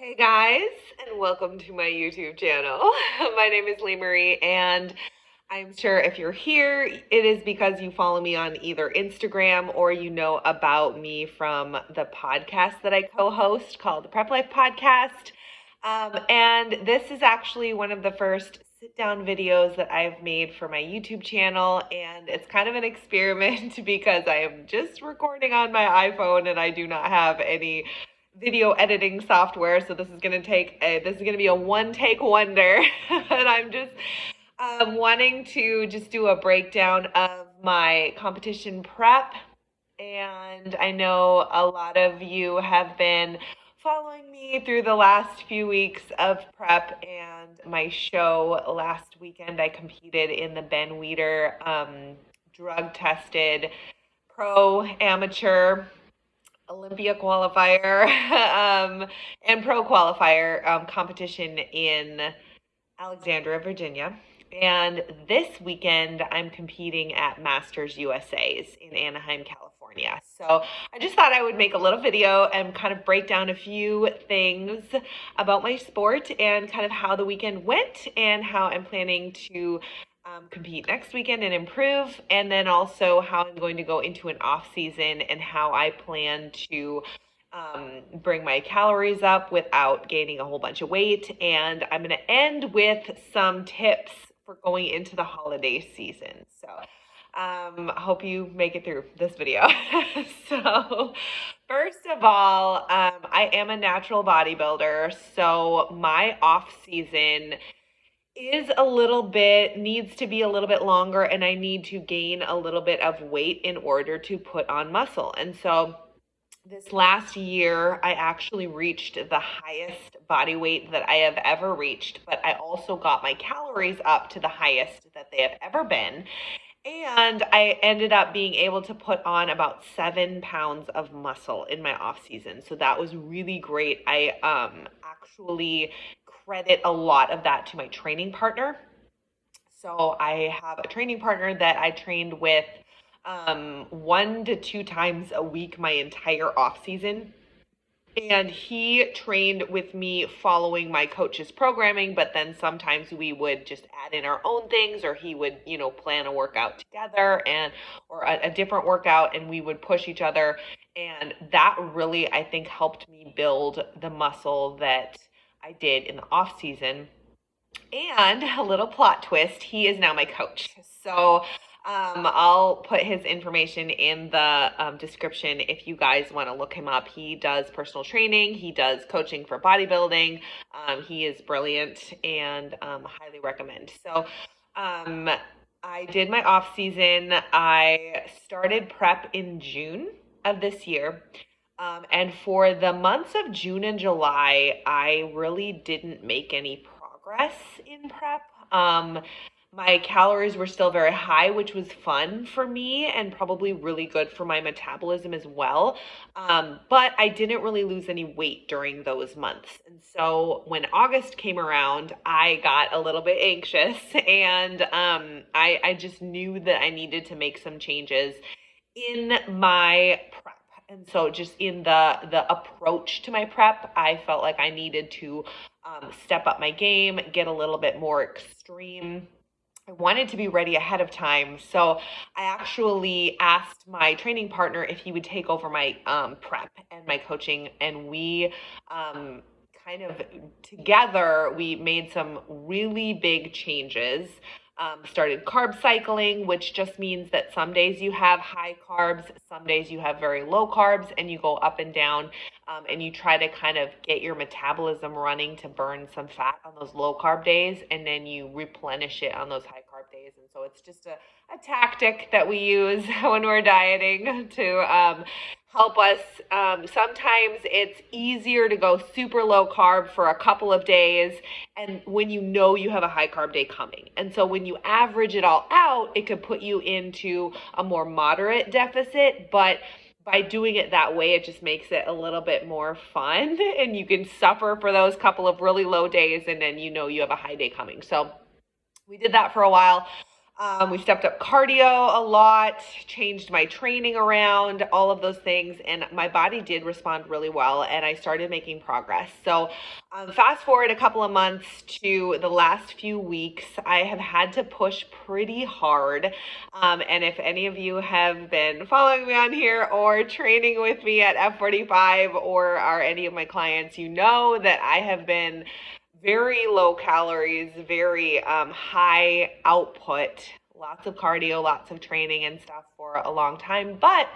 Hey guys, and welcome to my YouTube channel. My name is Lee Marie, and I'm sure if you're here, it is because you follow me on either Instagram or you know about me from the podcast that I co-host called the Prep Life Podcast. And this is actually one of the first sit-down videos that I've made for my YouTube channel, and it's kind of an experiment because I am just recording on my iPhone and I do not have any video editing software, so this is going to be a one take wonder. And I'm just wanting to just do a breakdown of my competition prep. And I know a lot of you have been following me through the last few weeks of prep and my show. Last weekend I competed in the Ben Weider drug tested pro amateur Olympia qualifier and pro qualifier competition in Alexandria, Virginia. And this weekend, I'm competing at Masters USA's in Anaheim, California. So I just thought I would make a little video and kind of break down a few things about my sport and kind of how the weekend went and how I'm planning to compete next weekend and improve, and then also how I'm going to go into an off season and how I plan to bring my calories up without gaining a whole bunch of weight. And I'm going to end with some tips for going into the holiday season. So hope you make it through this video. So first of all, I am a natural bodybuilder, so my off season needs to be a little bit longer, and I need to gain a little bit of weight in order to put on muscle. And so this last year, I actually reached the highest body weight that I have ever reached, but I also got my calories up to the highest that they have ever been. And I ended up being able to put on about 7 pounds of muscle in my off season. So that was really great. I actually credit a lot of that to my training partner. So I have a training partner that I trained with 1 to 2 times a week my entire off season. And he trained with me following my coach's programming, but then sometimes we would just add in our own things, or he would, plan a workout together or a different workout, and we would push each other. And that really, I think, helped me build the muscle that I did in the off season. And a little plot twist, he is now my coach. So I'll put his information in the description if you guys want to look him up. He does personal training. He does coaching for bodybuilding. He is brilliant and highly recommend. So I did my off season. I started prep in June of this year. And for the months of June and July, I really didn't make any progress in prep. My calories were still very high, which was fun for me and probably really good for my metabolism as well. But I didn't really lose any weight during those months. And so when August came around, I got a little bit anxious, and I just knew that I needed to make some changes in my prep. And so just in the approach to my prep, I felt like I needed to step up my game, get a little bit more extreme. I wanted to be ready ahead of time. So I actually asked my training partner if he would take over my prep and my coaching. And we together, we made some really big changes. Started carb cycling, which just means that some days you have high carbs, some days you have very low carbs, and you go up and down, and you try to kind of get your metabolism running to burn some fat on those low carb days, and then you replenish it on those high carb days. And so it's just a tactic that we use when we're dieting to help us. Sometimes it's easier to go super low carb for a couple of days, and when you know you have a high carb day coming. And so when you average it all out, it could put you into a more moderate deficit, but by doing it that way, it just makes it a little bit more fun, and you can suffer for those couple of really low days, and then you know you have a high day coming. So we did that for a while. We stepped up cardio a lot, changed my training around, all of those things, and my body did respond really well, and I started making progress. So, fast forward a couple of months to the last few weeks, I have had to push pretty hard. And if any of you have been following me on here or training with me at F45 or are any of my clients, you know that I have been very low calories, very high output, lots of cardio, lots of training and stuff for a long time. But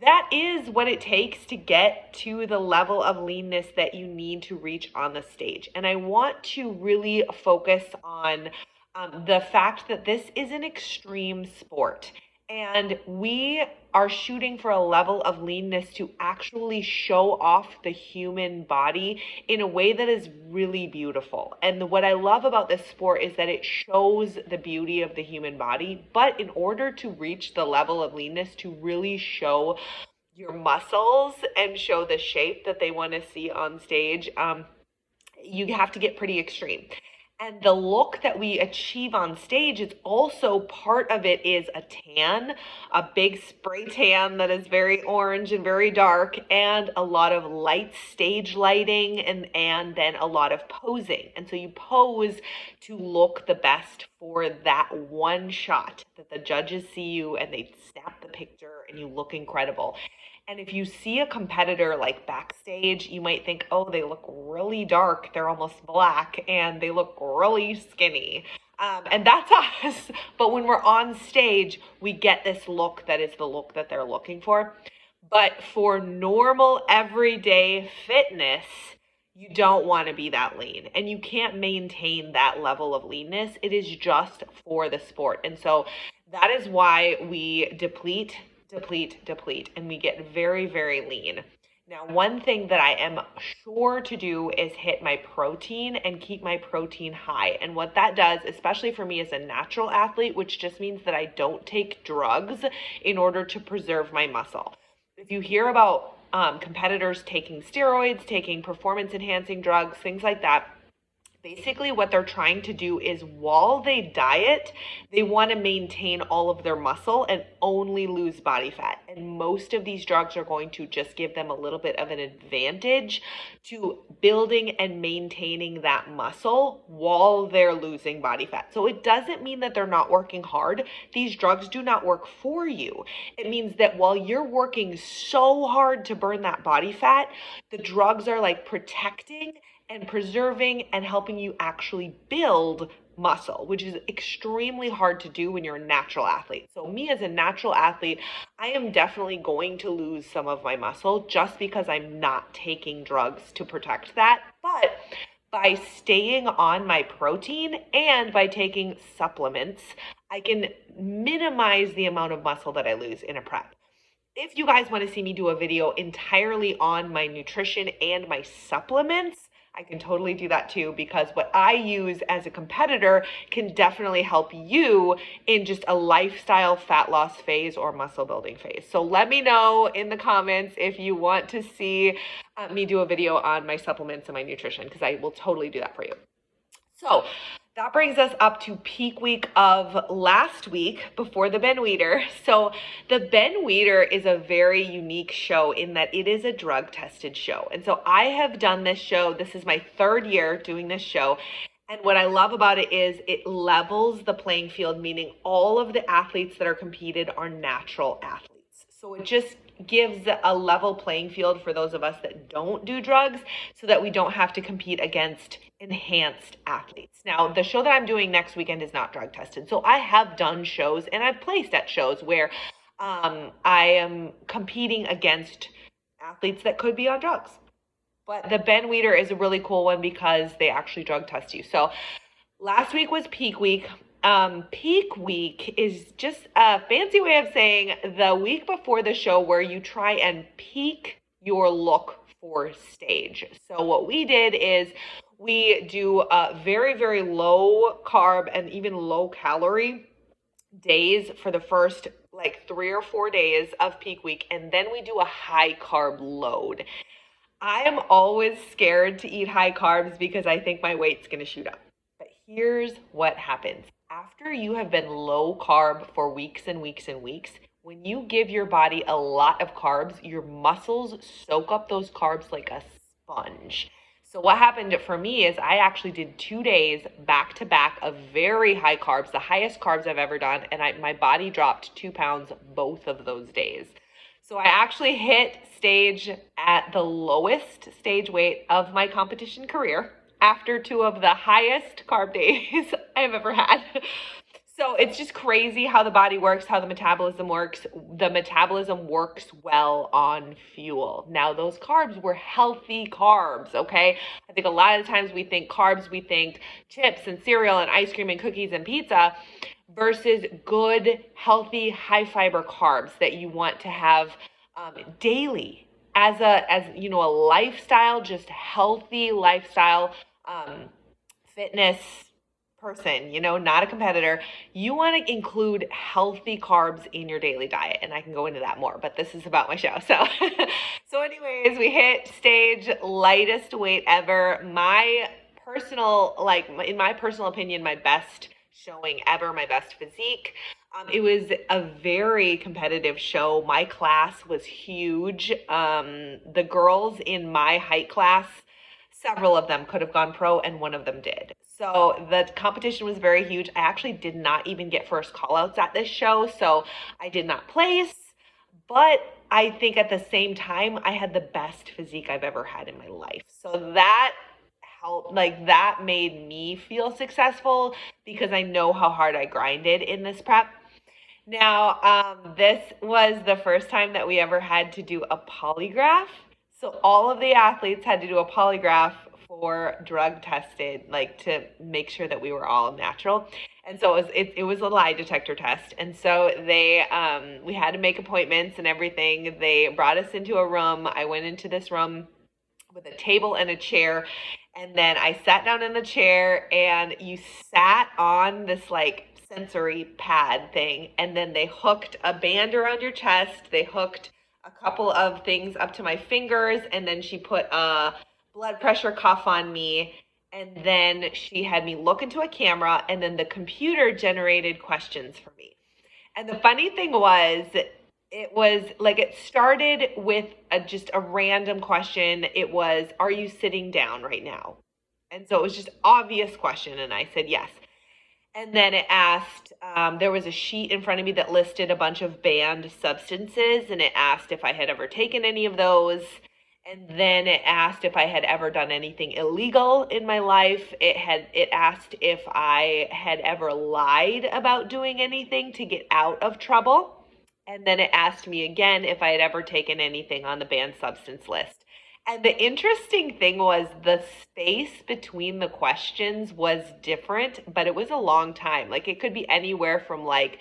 that is what it takes to get to the level of leanness that you need to reach on the stage. And I want to really focus on the fact that this is an extreme sport. And we are shooting for a level of leanness to actually show off the human body in a way that is really beautiful. And what I love about this sport is that it shows the beauty of the human body. But in order to reach the level of leanness, to really show your muscles and show the shape that they want to see on stage, you have to get pretty extreme. And the look that we achieve on stage is also part of it is a tan, a big spray tan that is very orange and very dark, and a lot of light stage lighting and then a lot of posing. And so you pose to look the best for that one shot that the judges see you and they snap the picture and you look incredible. And if you see a competitor like backstage, you might think, oh, they look really dark, they're almost black, and they look really skinny. And that's us. But when we're on stage, we get this look that is the look that they're looking for. But for normal, everyday fitness, you don't want to be that lean. And you can't maintain that level of leanness. It is just for the sport. And so that is why we deplete, and we get very, very lean. Now, one thing that I am sure to do is hit my protein and keep my protein high. And what that does, especially for me as a natural athlete, which just means that I don't take drugs in order to preserve my muscle. If you hear about competitors taking steroids, taking performance enhancing drugs, things like that, basically what they're trying to do is while they diet, they want to maintain all of their muscle and only lose body fat. And most of these drugs are going to just give them a little bit of an advantage to building and maintaining that muscle while they're losing body fat. So it doesn't mean that they're not working hard. These drugs do not work for you. It means that while you're working so hard to burn that body fat, the drugs are like protecting and preserving and helping you actually build muscle, which is extremely hard to do when you're a natural athlete. So me as a natural athlete, I am definitely going to lose some of my muscle just because I'm not taking drugs to protect that. But by staying on my protein and by taking supplements, I can minimize the amount of muscle that I lose in a prep. If you guys want to see me do a video entirely on my nutrition and my supplements, I can totally do that too, because what I use as a competitor can definitely help you in just a lifestyle fat loss phase or muscle building phase. So let me know in the comments if you want to see me do a video on my supplements and my nutrition, because I will totally do that for you. So that brings us up to peak week of last week before the Ben Weider. So the Ben Weider is a very unique show in that it is a drug tested show. And so I have done this show. This is my third year doing this show. And what I love about it is it levels the playing field, meaning all of the athletes that are competed are natural athletes. So it just gives a level playing field for those of us that don't do drugs so that we don't have to compete against enhanced athletes. Now, the show that I'm doing next weekend is not drug tested. So I have done shows and I've placed at shows where I am competing against athletes that could be on drugs. But the Ben Weider is a really cool one because they actually drug test you. So last week was peak week. Peak week is just a fancy way of saying the week before the show where you try and peak your look for stage. So what we did is we do very, very low carb and even low calorie days for the first like 3 or 4 days of peak week. And then we do a high carb load. I am always scared to eat high carbs because I think my weight's going to shoot up. But here's what happens. after you have been low carb for weeks and weeks and weeks, when you give your body a lot of carbs, your muscles soak up those carbs like a sponge. So what happened for me is I actually did 2 days back to back of very high carbs, the highest carbs I've ever done, and my body dropped 2 pounds both of those days. So I actually hit stage at the lowest stage weight of my competition career after 2 of the highest carb days I've ever had. So it's just crazy how the body works, how the metabolism works. The metabolism works well on fuel. Now, those carbs were healthy carbs, okay? I think a lot of the times we think carbs, we think chips and cereal and ice cream and cookies and pizza versus good, healthy, high fiber carbs that you want to have daily as a lifestyle, just healthy lifestyle, fitness person, not a competitor. You want to include healthy carbs in your daily diet, and I can go into that more, but this is about my show. So anyways, we hit stage lightest weight ever. In my personal opinion, my best showing ever, my best physique. It was a very competitive show. My class was huge. The girls in my height class, several of them could have gone pro, and one of them did. So the competition was very huge. I actually did not even get first callouts at this show, so I did not place. But I think at the same time, I had the best physique I've ever had in my life. So that helped, that made me feel successful because I know how hard I grinded in this prep. Now, this was the first time that we ever had to do a polygraph. So all of the athletes had to do a polygraph for drug tested, to make sure that we were all natural. And so it was a lie detector test. And so we had to make appointments and everything. They brought us into a room. I went into this room with a table and a chair. And then I sat down in the chair, and you sat on this sensory pad thing. And then they hooked a band around your chest. They hooked a couple of things up to my fingers, and then she put a blood pressure cuff on me, and then she had me look into a camera, and then the computer generated questions for me. And the funny thing was, it started with just a random question. It was, are you sitting down right now? And so it was just obvious question, and I said yes. And then it asked, there was a sheet in front of me that listed a bunch of banned substances, and it asked if I had ever taken any of those. And then it asked if I had ever done anything illegal in my life. It asked if I had ever lied about doing anything to get out of trouble. And then it asked me again if I had ever taken anything on the banned substance list. And the interesting thing was the space between the questions was different, but it was a long time. It could be anywhere from 5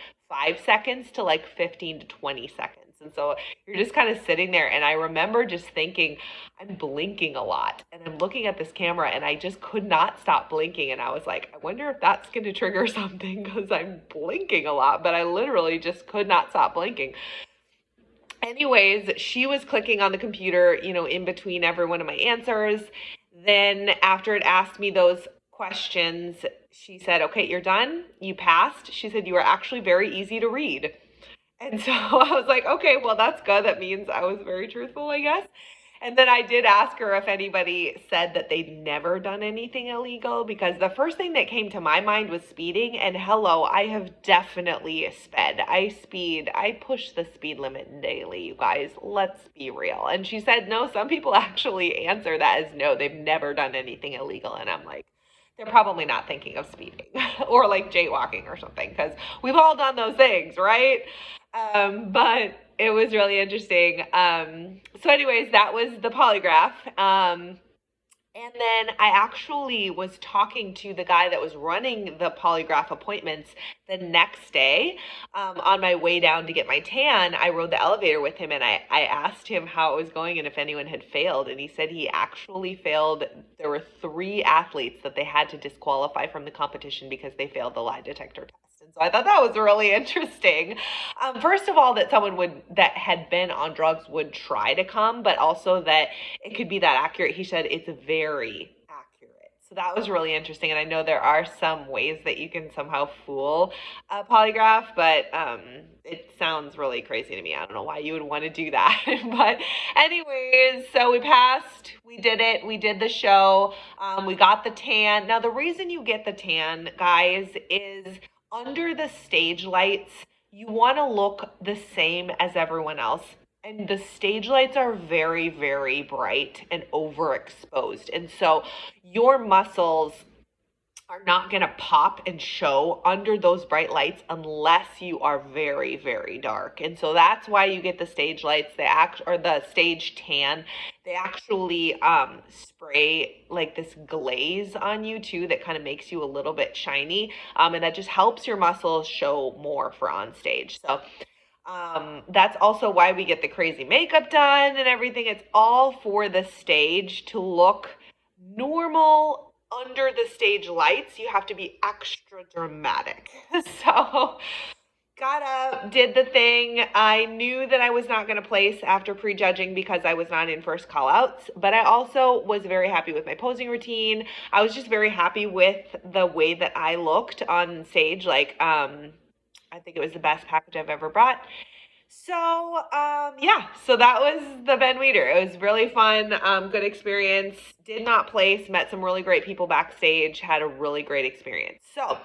seconds to 15 to 20 seconds. And so you're just kind of sitting there. And I remember just thinking, I'm blinking a lot. And I'm looking at this camera, and I just could not stop blinking. And I was like, I wonder if that's going to trigger something because I'm blinking a lot. But I literally just could not stop blinking. Anyways, she was clicking on the computer, in between every one of my answers. Then after it asked me those questions, she said, okay, you're done. You passed. She said, you were actually very easy to read. And so I was like, okay, well, that's good. That means I was very truthful, I guess. And then I did ask her if anybody said that they'd never done anything illegal, because the first thing that came to my mind was speeding. And hello, I have definitely sped. I push the speed limit daily, you guys. Let's be real. And she said, no, some people actually answer that as no, they've never done anything illegal. And I'm like, they're probably not thinking of speeding or jaywalking or something, because we've all done those things, right? But it was really interesting. So anyways, that was the polygraph. And then I actually was talking to the guy that was running the polygraph appointments the next day. On my way down to get my tan, I rode the elevator with him, and I asked him how it was going and if anyone had failed. And he said he actually failed. There were 3 athletes that they had to disqualify from the competition because they failed the lie detector test. And so I thought that was really interesting. First of all, that someone that had been on drugs would try to come, but also that it could be that accurate. He said it's very accurate. So that was really interesting. And I know there are some ways that you can somehow fool a polygraph, but it sounds really crazy to me. I don't know why you would want to do that. But anyways, so we passed, we did it, we did the show, we got the tan. Now, the reason you get the tan, guys, is under the stage lights, you want to look the same as everyone else. And the stage lights are very, very bright and overexposed. And so your muscles are not going to pop and show under those bright lights unless you are very, very dark. And so that's why you get the stage lights, or the stage tan. They actually spray like this glaze on you too that kind of makes you a little bit shiny. And that just helps your muscles show more for on stage. So that's also why we get the crazy makeup done and everything. It's all for the stage to look normal under the stage lights. You have to be extra dramatic. So got up, did the thing. I knew that I was not going to place after prejudging because I was not in first call outs, but I also was very happy with my posing routine. I was just very happy with the way that I looked on stage. Like, I think it was the best package I've ever brought. So, yeah, so that was the Ben Weider. It was really fun, good experience. Did not place, met some really great people backstage, had a really great experience. So,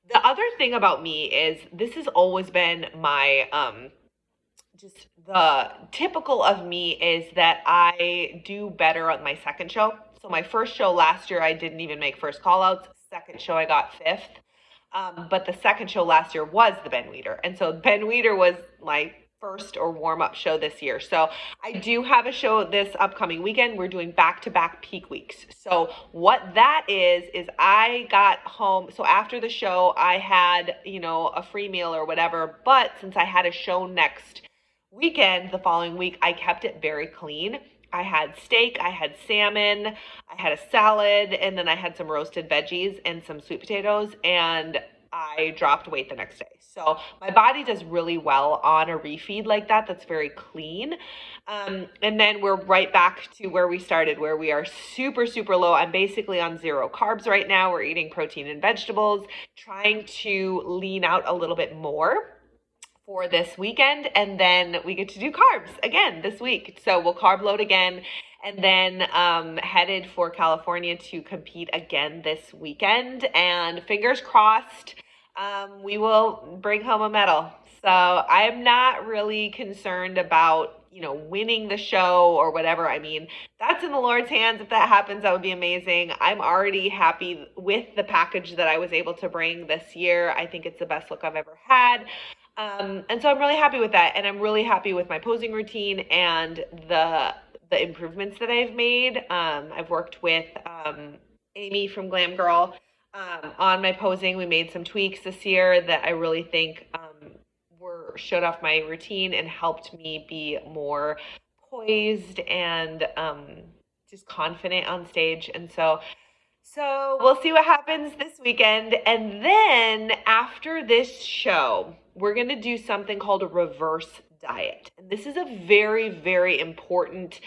the other thing about me is this has always been my, just the typical of me is that I do better on my second show. So, my first show last year, I didn't even make first call outs. Second show, I got fifth. But the second show last year was the Ben Weider. And so Ben Weider was my first or warm-up show this year. So I do have a show this upcoming weekend. We're doing back-to-back peak weeks. So what that is I got home. So after the show, I had, a free meal or whatever. But since I had a show next weekend, the following week, I kept it very clean. I had steak, I had salmon, I had a salad, and then I had some roasted veggies and some sweet potatoes, and I dropped weight the next day. So my body does really well on a refeed like that. That's very clean. And then we're right back to where we started, where we are super, super low. I'm basically on 0 carbs right now. We're eating protein and vegetables, trying to lean out a little bit more for this weekend, and then we get to do carbs again this week. So we'll carb load again, and then headed for California to compete again this weekend, and fingers crossed we will bring home a medal. So I'm not really concerned about winning the show or whatever. I mean, that's in the Lord's hands. If that happens, that would be amazing. I'm already happy with the package that I was able to bring this year. I think it's the best look I've ever had. And so I'm really happy with that. And I'm really happy with my posing routine and the improvements that I've made. I've worked with Amy from Glam Girl on my posing. We made some tweaks this year that I really think showed off my routine and helped me be more poised and just confident on stage. And so we'll see what happens this weekend. And then after this show, we're going to do something called a reverse diet. And this is a very, very important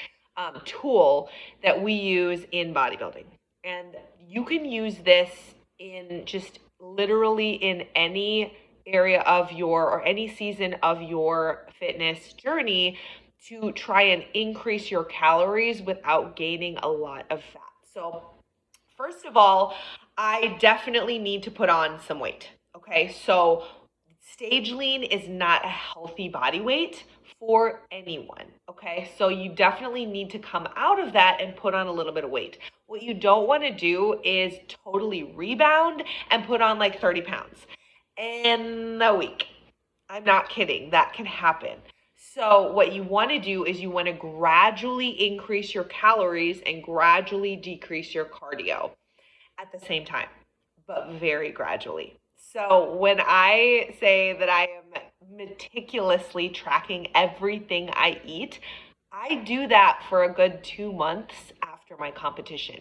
tool that we use in bodybuilding. And you can use this in just literally in any area of or any season of your fitness journey to try and increase your calories without gaining a lot of fat. So first of all, I definitely need to put on some weight. Okay, so stage lean is not a healthy body weight for anyone. Okay, so you definitely need to come out of that and put on a little bit of weight. What you don't want to do is totally rebound and put on like 30 pounds in a week. I'm not kidding. That can happen. So what you want to do is you want to gradually increase your calories and gradually decrease your cardio at the same time, but very gradually. So when I say that I am meticulously tracking everything I eat, I do that for a good 2 months after my competition.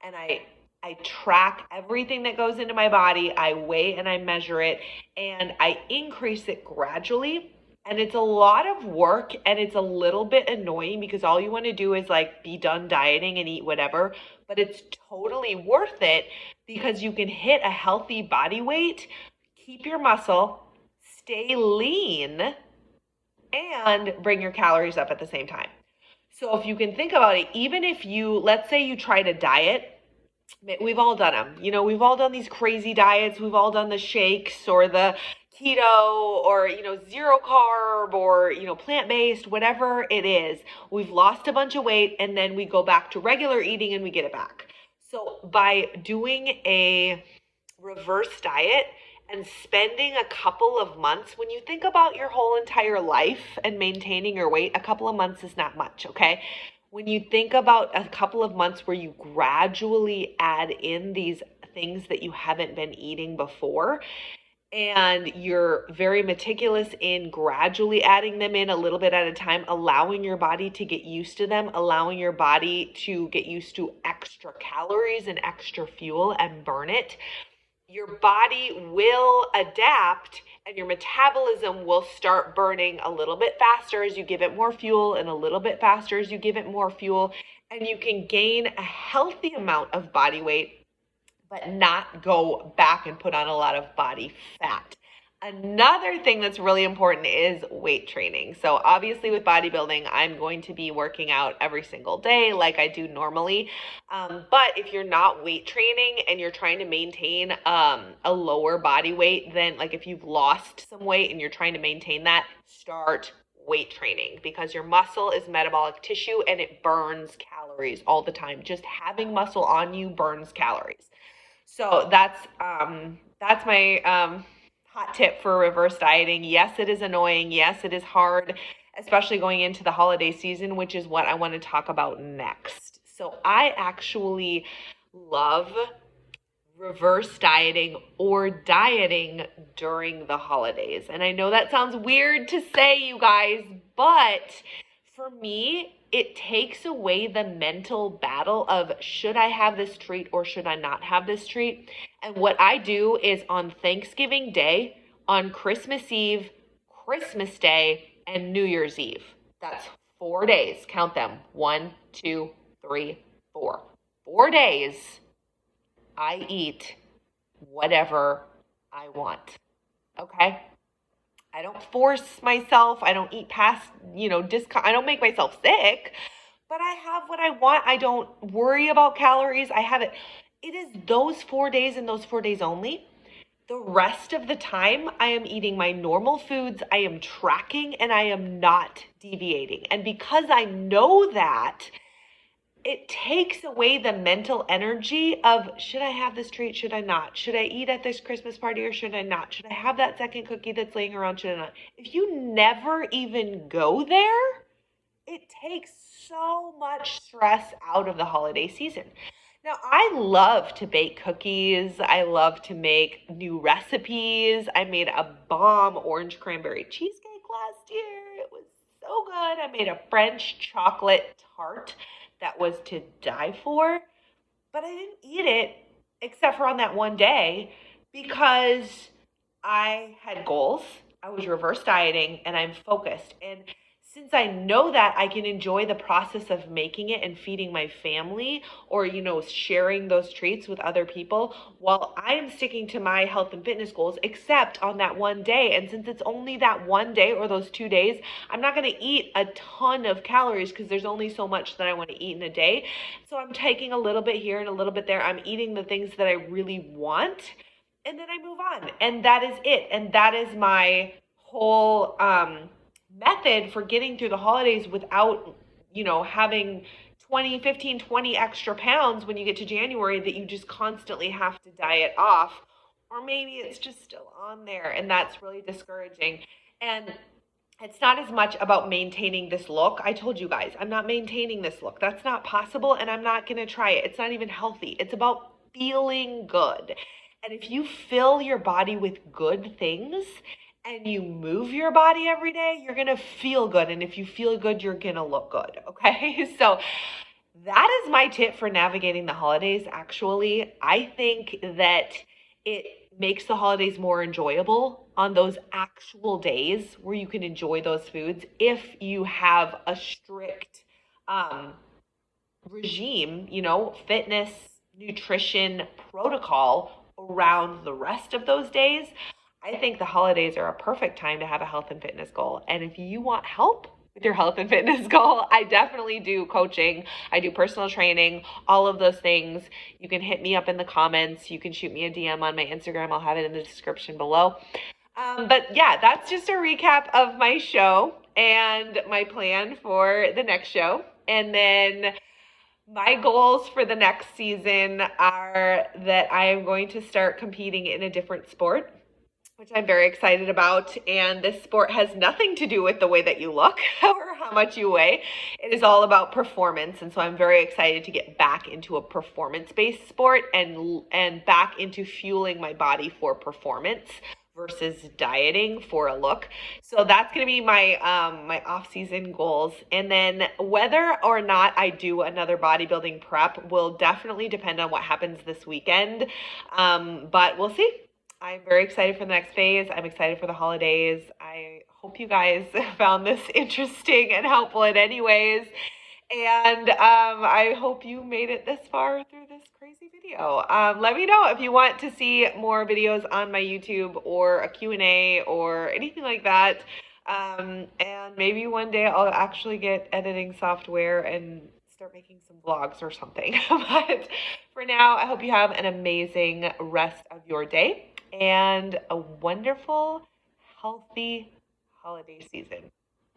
And I track everything that goes into my body. I weigh and I measure it, and I increase it gradually. And it's a lot of work, and it's a little bit annoying because all you want to do is like be done dieting and eat whatever. but it's totally worth it because you can hit a healthy body weight, keep your muscle, stay lean, and bring your calories up at the same time. So if you can think about it, even if you, let's say you try to diet, we've all done them. You know, we've all done these crazy diets. We've all done the shakes or the keto or, zero carb or, plant-based, whatever it is. We've lost a bunch of weight and then we go back to regular eating and we get it back. So by doing a reverse diet and spending a couple of months, when you think about your whole entire life and maintaining your weight, a couple of months is not much, okay? When you think about a couple of months where you gradually add in these things that you haven't been eating before, and you're very meticulous in gradually adding them in a little bit at a time, allowing your body to get used to them, allowing your body to get used to extra calories and extra fuel and burn it, your body will adapt and your metabolism will start burning a little bit faster as you give it more fuel and a little bit faster as you give it more fuel. And you can gain a healthy amount of body weight, but not go back and put on a lot of body fat. Another thing that's really important is weight training. So obviously with bodybuilding, I'm going to be working out every single day like I do normally. But if you're not weight training and you're trying to maintain a lower body weight, then like if you've lost some weight and you're trying to maintain that, start weight training because your muscle is metabolic tissue and it burns calories all the time. Just having muscle on you burns calories. So that's my hot tip for reverse dieting. Yes, it is annoying. Yes, it is hard, especially going into the holiday season, which is what I want to talk about next. So I actually love reverse dieting or dieting during the holidays. And I know that sounds weird to say, you guys, but for me, it takes away the mental battle of should I have this treat or should I not have this treat? And what I do is on Thanksgiving Day, on Christmas Eve, Christmas Day, and New Year's Eve. That's 4 days. Count them. 1, 2, 3, 4. 4 days I eat whatever I want. Okay? I don't force myself. I don't eat past, I don't make myself sick, but I have what I want. I don't worry about calories. I have it. It is those 4 days and those 4 days only. The rest of the time, I am eating my normal foods. I am tracking and I am not deviating. And because I know that, it takes away the mental energy of should I have this treat? Should I not? Should I eat at this Christmas party or should I not? Should I have that second cookie that's laying around? Should I not? If you never even go there, it takes so much stress out of the holiday season. Now, I love to bake cookies. I love to make new recipes. I made a bomb orange cranberry cheesecake last year. It was so good. I made a French chocolate tart that was to die for, but I didn't eat it except for on that one day because I had goals. I was reverse dieting and I'm focused. And since I know that, I can enjoy the process of making it and feeding my family or, sharing those treats with other people while I am sticking to my health and fitness goals, except on that one day. And since it's only that one day or those 2 days, I'm not going to eat a ton of calories because there's only so much that I want to eat in a day. So I'm taking a little bit here and a little bit there. I'm eating the things that I really want. And then I move on. And that is it. And that is my whole method for getting through the holidays without, having 20 extra pounds when you get to January that you just constantly have to diet off. Or maybe it's just still on there and that's really discouraging. And it's not as much about maintaining this look. I told you guys, I'm not maintaining this look. That's not possible and I'm not going to try it. It's not even healthy. It's about feeling good. And if you fill your body with good things and you move your body every day, you're going to feel good. And if you feel good, you're going to look good. Okay. So that is my tip for navigating the holidays. Actually, I think that it makes the holidays more enjoyable on those actual days where you can enjoy those foods if you have a strict regime, fitness, nutrition protocol around the rest of those days, I think the holidays are a perfect time to have a health and fitness goal. And if you want help with your health and fitness goal, I definitely do coaching. I do personal training, all of those things. You can hit me up in the comments. You can shoot me a DM on my Instagram. I'll have it in the description below. But yeah, that's just a recap of my show and my plan for the next show. And then my goals for the next season are that I am going to start competing in a different sport, which I'm very excited about. And this sport has nothing to do with the way that you look or how much you weigh. It is all about performance. And so I'm very excited to get back into a performance-based sport and back into fueling my body for performance versus dieting for a look. So that's going to be my my off-season goals. And then whether or not I do another bodybuilding prep will definitely depend on what happens this weekend. But we'll see. I'm very excited for the next phase. I'm excited for the holidays. I hope you guys found this interesting and helpful in any ways. And I hope you made it this far through this crazy video. Let me know if you want to see more videos on my YouTube or a Q&A or anything like that. And maybe one day I'll actually get editing software and start making some vlogs or something. But for now, I hope you have an amazing rest of your day and a wonderful, healthy holiday season.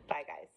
Bye, guys.